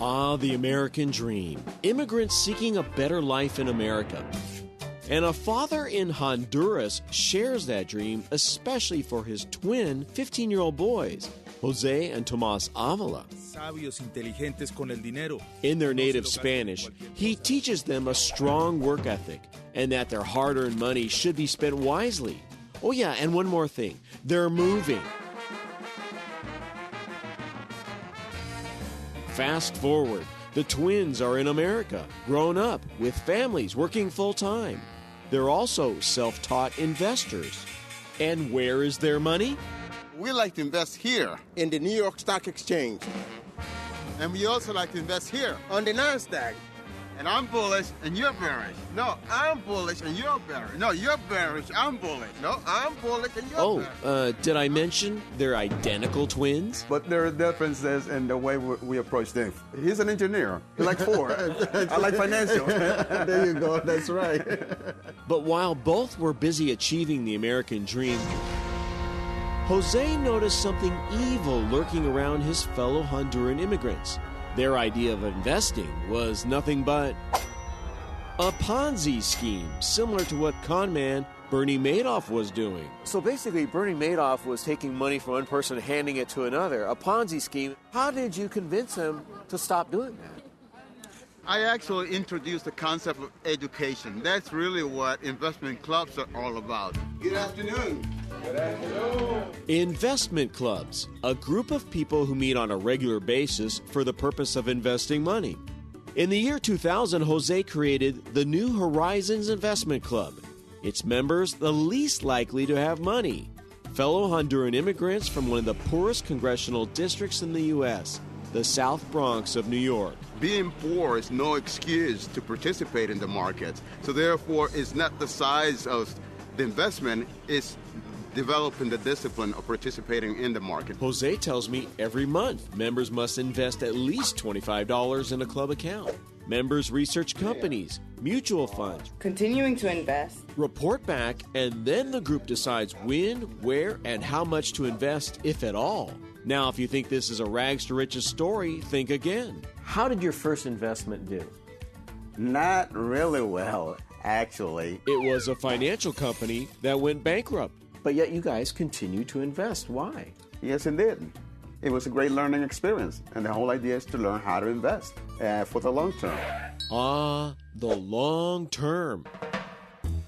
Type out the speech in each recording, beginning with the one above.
Ah, the American dream. Immigrants seeking a better life in America. And a father in Honduras shares that dream, especially for his twin 15-year-old boys, Jose and Tomas Avila. In their native Spanish, he teaches them a strong work ethic and that their hard-earned money should be spent wisely. Oh yeah, and one more thing. They're moving. Fast forward, the twins are in America, grown up, with families, working full-time. They're also self-taught investors. And where is their money? We like to invest here in the New York Stock Exchange. And we also like to invest here on the NASDAQ. And I'm bullish and you're bearish. No, I'm bullish and you're bearish. No, you're bearish, I'm bullish. No, I'm bullish and you're bearish. Did I mention they're identical twins? But there are differences in the way we approach things. He's an engineer. He likes Ford. I like financial. There you go. That's right. But while both were busy achieving the American dream, Jose noticed something evil lurking around his fellow Honduran immigrants. Their idea of investing was nothing but a Ponzi scheme, similar to what conman Bernie Madoff was doing. So basically, Bernie Madoff was taking money from one person and handing it to another, a Ponzi scheme. How did you convince him to stop doing that? I actually introduced the concept of education. That's really what investment clubs are all about. Good afternoon. Good afternoon. Investment clubs, a group of people who meet on a regular basis for the purpose of investing money. In the year 2000, Jose created the New Horizons Investment Club. Its members the least likely to have money. Fellow Honduran immigrants from one of the poorest congressional districts in the U.S., the South Bronx of New York. Being poor is no excuse to participate in the markets. So therefore, it's not the size of the investment, it's developing the discipline of participating in the market. Jose tells me every month members must invest at least $25 in a club account. Members research companies, mutual funds, continuing to invest, report back, and then the group decides when, where, and how much to invest, if at all. Now, if you think this is a rags to riches story, think again. How did your first investment do? Not really well, actually. It was a financial company that went bankrupt. But yet you guys continue to invest. Why? Yes, indeed. It was a great learning experience, and the whole idea is to learn how to invest for the long term. Ah, the long term.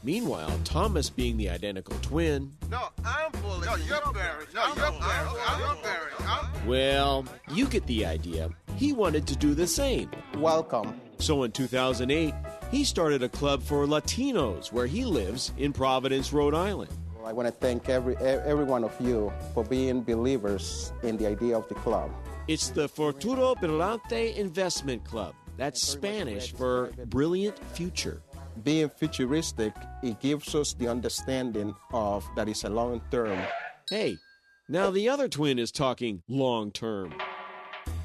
Meanwhile, Thomas, being the identical twin... No, I'm bullish. No, you're bearish. No, you're bearish. I'm bearish. Well, you get the idea. He wanted to do the same. Welcome. So in 2008, he started a club for Latinos where he lives in Providence, Rhode Island. I want to thank every one of you for being believers in the idea of the club. It's the Futuro Brillante Investment Club. That's Spanish for brilliant future. Being futuristic, it gives us the understanding of that it's a long term. Hey, now the other twin is talking long term.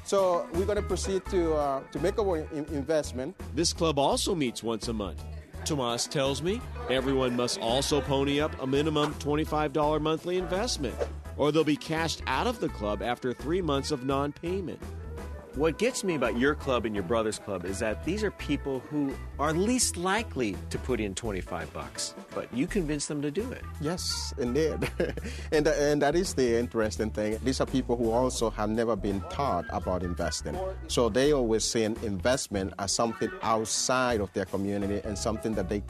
So we're going to proceed to make our investment. This club also meets once a month. Tomas tells me everyone must also pony up a minimum $25 monthly investment, or they'll be cashed out of the club after 3 months of non-payment. What gets me about your club and your brother's club is that these are people who are least likely to put in $25, but you convince them to do it. Yes, indeed. and that is the interesting thing. These are people who also have never been taught about investing. So they always see investment as something outside of their community and something that they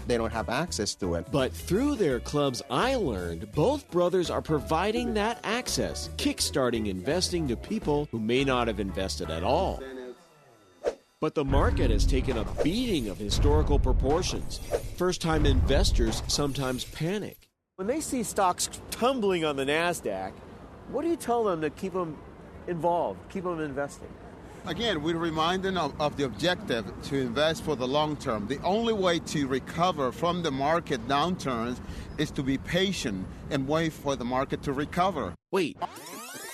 don't have access to it. But through their clubs, I learned both brothers are providing that access, kickstarting investing to people who may not have invested at all. But the market has taken a beating of historical proportions. First-time investors sometimes panic. When they see stocks tumbling on the NASDAQ, what do you tell them to keep them involved, keep them investing? Again, we remind them of the objective to invest for the long term. The only way to recover from the market downturns is to be patient and wait for the market to recover. Wait,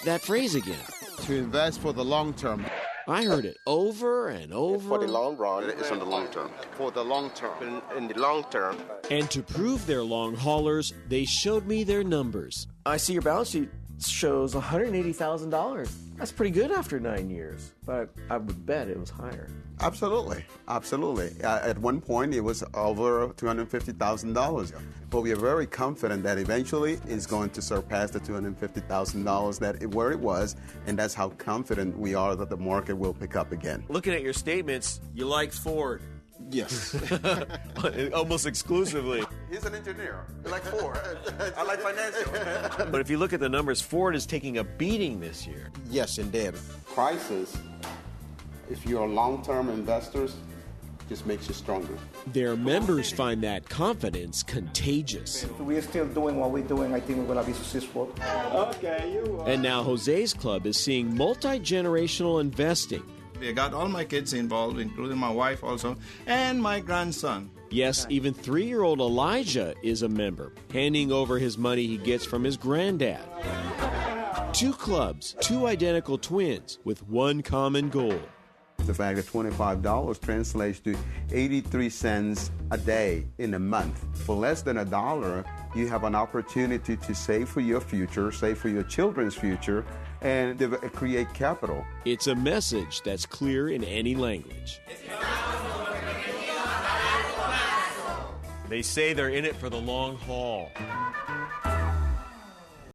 that phrase again. To invest for the long term. I heard it over and over. For the long run. It's on the long term. For the long term. In the long term. And to prove they're long haulers, they showed me their numbers. I see your balance sheet. shows $180,000. That's pretty good after 9 years, but I would bet it was higher. Absolutely. At one point, it was over $250,000. But we are very confident that eventually it's going to surpass the $250,000 where it was, and that's how confident we are that the market will pick up again. Looking at your statements, you like Ford. Yes. Almost exclusively. He's an engineer. You like Ford. I like financial. But if you look at the numbers, Ford is taking a beating this year. Yes, indeed. Crisis, if you're long-term investors, just makes you stronger. Their members find that confidence contagious. If we're still doing what we're doing, I think we're going to be successful. Okay, you are. And now Jose's club is seeing multi-generational investing. I got all my kids involved, including my wife also, and my grandson. Yes, even 3-year-old Elijah is a member, handing over his money he gets from his granddad. 2 clubs, 2 identical twins with one common goal. The fact that $25 translates to 83 cents a day in a month. For less than $1, you have an opportunity to save for your future, save for your children's future, and create capital. It's a message that's clear in any language. They say they're in it for the long haul.